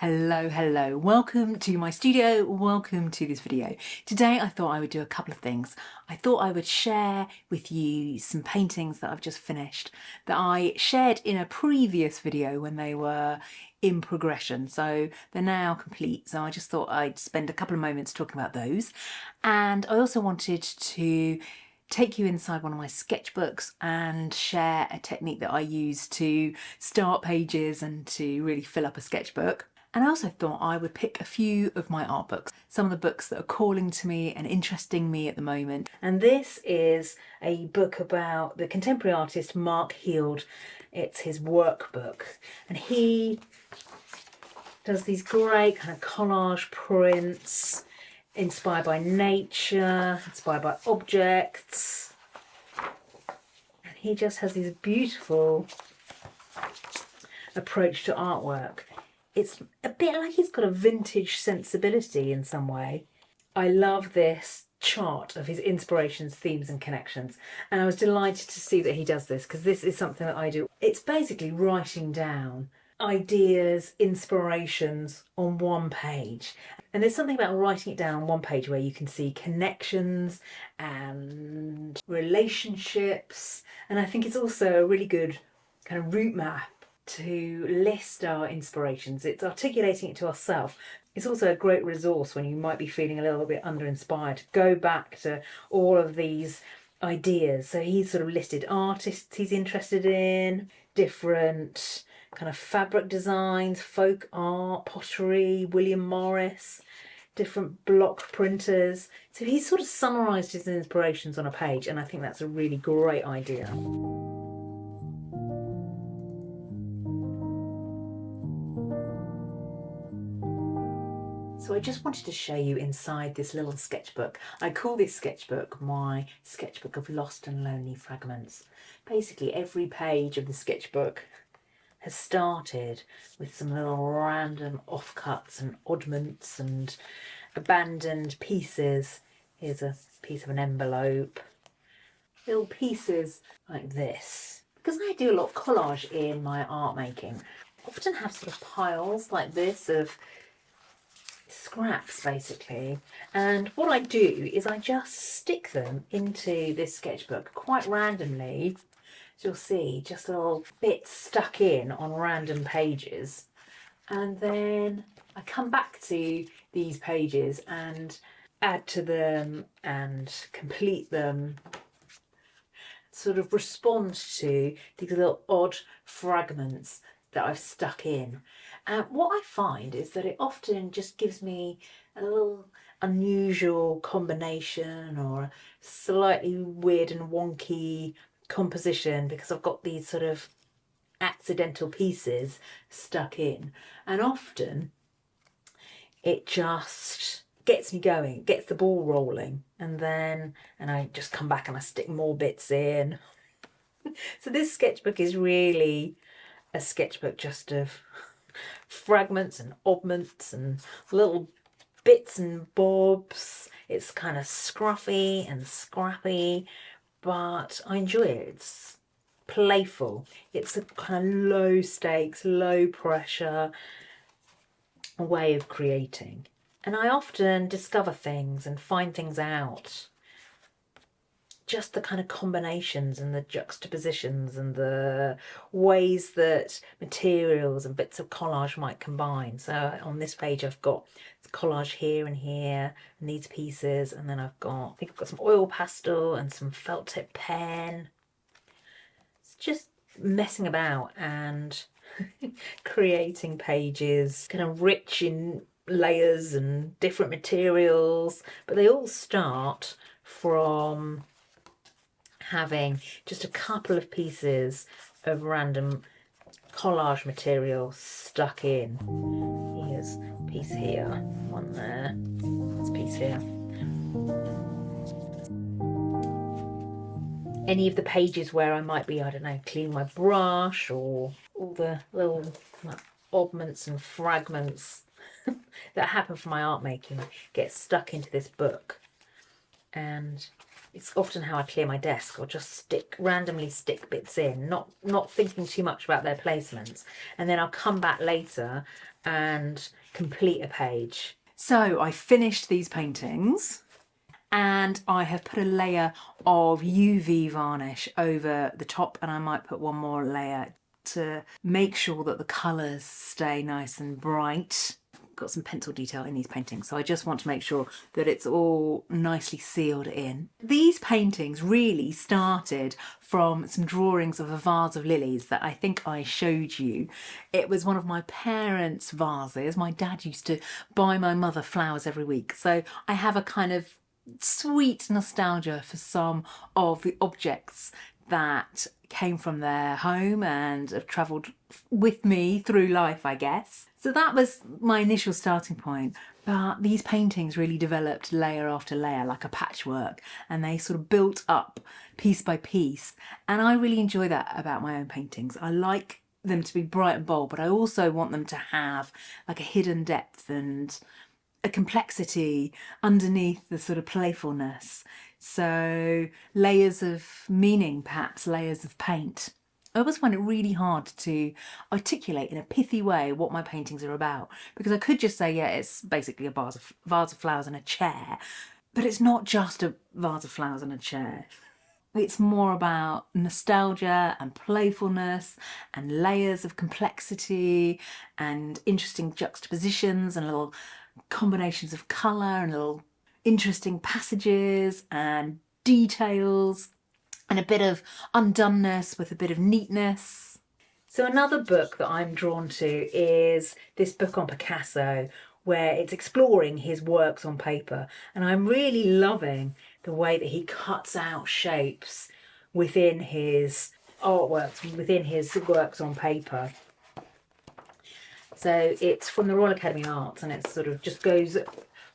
Hello, welcome to my studio, welcome to this video. Today I thought I would do a couple of things. I thought I would share with you some paintings that I've just finished that I shared in a previous video when they were in progression, so they're now complete, so I just thought I'd spend a couple of moments talking about those. And I also wanted to take you inside one of my sketchbooks and share a technique that I use to start pages and to really fill up a sketchbook. And I also thought I would pick a few of my art books, some of the books that are calling to me and interesting me at the moment. And this is a book about the contemporary artist Mark Hearld. It's his workbook. And he does these great kind of collage prints, inspired by nature, inspired by objects. And he just has this beautiful approach to artwork. It's a bit like he's got a vintage sensibility in some way. I love this chart of his inspirations, themes and connections, and I was delighted to see that he does this because this is something that I do. It's basically writing down ideas, inspirations on one page, and there's something about writing it down on one page where you can see connections and relationships, and I think it's also a really good kind of route map to list our inspirations. It's articulating it to ourselves. It's also a great resource when you might be feeling a little bit under-inspired to go back to all of these ideas. So he's sort of listed artists he's interested in, different kind of fabric designs, folk art, pottery, William Morris, different block printers. So he's sort of summarised his inspirations on a page, and I think that's a really great idea. So I just wanted to show you inside this little sketchbook. I call this sketchbook my sketchbook of lost and lonely fragments. Basically every page of the sketchbook has started with some little random offcuts and oddments and abandoned pieces. Here's a piece of an envelope. Little pieces like this. Because I do a lot of collage in my art making, I often have sort of piles like this of scraps basically, and what I do is I just stick them into this sketchbook quite randomly. As you'll see, just little bits stuck in on random pages, and then I come back to these pages and add to them and complete them, sort of respond to these little odd fragments that I've stuck in. And what I find is that it often just gives me a little unusual combination or a slightly weird and wonky composition because I've got these sort of accidental pieces stuck in. And often it just gets me going, gets the ball rolling, and I just come back and I stick more bits in. So this sketchbook is really a sketchbook just of fragments and oddments and little bits and bobs. It's kind of scruffy and scrappy, but I enjoy it. It's playful. It's a kind of low stakes, low pressure way of creating. And I often discover things and find things out. Just the kind of combinations and the juxtapositions and the ways that materials and bits of collage might combine. So on this page I've got collage here and here and these pieces, and then I think I've got some oil pastel and some felt tip pen. It's just messing about and creating pages kind of rich in layers and different materials, but they all start from having just a couple of pieces of random collage material stuck in. Here's a piece here, one there, this piece here. Any of the pages where I might be, I don't know, cleaning my brush, or all the little oddments and fragments that happen from my art making get stuck into this book. And it's often how I clear my desk, or just randomly stick bits in, not thinking too much about their placements, and then I'll come back later and complete a page. So I finished these paintings and I have put a layer of UV varnish over the top, and I might put one more layer to make sure that the colours stay nice and bright. Got some pencil detail in these paintings, so I just want to make sure that it's all nicely sealed in. These paintings really started from some drawings of a vase of lilies that I think I showed you. It was one of my parents' vases. My dad used to buy my mother flowers every week, so I have a kind of sweet nostalgia for some of the objects that came from their home and have travelled with me through life, I guess. So that was my initial starting point. But these paintings really developed layer after layer, like a patchwork, and they sort of built up piece by piece. And I really enjoy that about my own paintings. I like them to be bright and bold, but I also want them to have like a hidden depth and a complexity underneath the sort of playfulness. So layers of meaning, perhaps layers of paint. I always find it really hard to articulate in a pithy way what my paintings are about, because I could just say, yeah, it's basically a vase of flowers and a chair, but it's not just a vase of flowers and a chair. It's more about nostalgia and playfulness and layers of complexity and interesting juxtapositions and little combinations of colour and little interesting passages and details and a bit of undoneness with a bit of neatness. So another book that I'm drawn to is this book on Picasso, where it's exploring his works on paper, and I'm really loving the way that he cuts out shapes within his artworks, within his works on paper. So it's from the Royal Academy of Arts, and it sort of just goes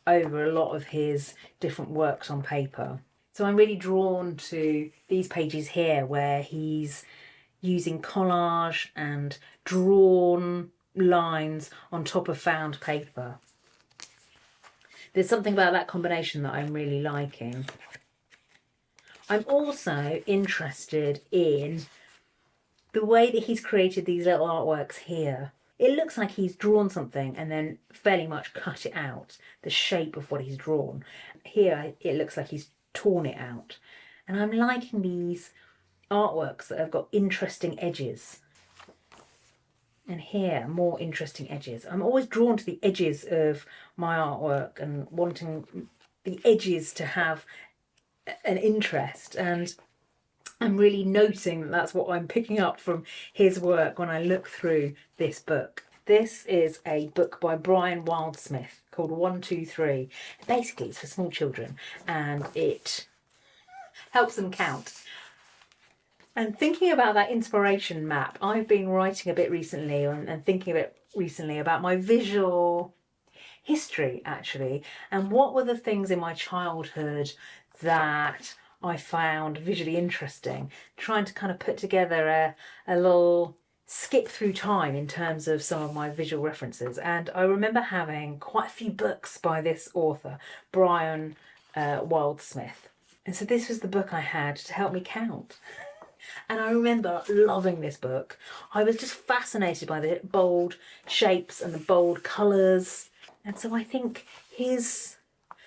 over a lot of his different works on paper. So I'm really drawn to these pages here where he's using collage and drawn lines on top of found paper. There's something about that combination that I'm really liking. I'm also interested in the way that he's created these little artworks here. It looks like he's drawn something and then fairly much cut it out, the shape of what he's drawn. Here it looks like he's torn it out. And I'm liking these artworks that have got interesting edges. And here, more interesting edges. I'm always drawn to the edges of my artwork and wanting the edges to have an interest. And I'm really noticing that that's what I'm picking up from his work when I look through this book. This is a book by Brian Wildsmith called 1, 2, 3. Basically, it's for small children and it helps them count. And thinking about that inspiration map, I've been writing a bit recently and thinking a bit recently about my visual history, actually, and what were the things in my childhood that I found visually interesting, trying to kind of put together a little skip through time in terms of some of my visual references. And I remember having quite a few books by this author, Brian Wildsmith. And so this was the book I had to help me count. And I remember loving this book. I was just fascinated by the bold shapes and the bold colours. And so I think his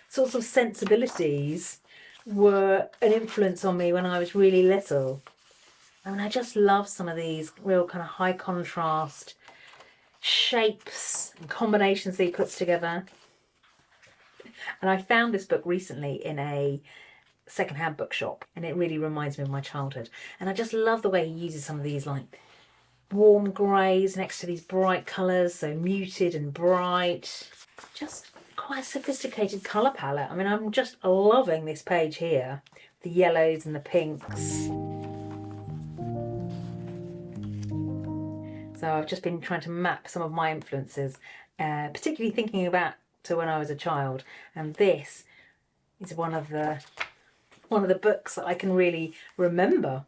sorts of sensibilities were an influence on me when I was really little. I mean, I just love some of these real kind of high contrast shapes and combinations that he puts together. And I found this book recently in a secondhand bookshop, and it really reminds me of my childhood. And I just love the way he uses some of these like warm greys next to these bright colours, so muted and bright. Just quite a sophisticated colour palette. I mean, I'm just loving this page here, the yellows and the pinks. So I've just been trying to map some of my influences, particularly thinking about to when I was a child, and this is one of the books that I can really remember.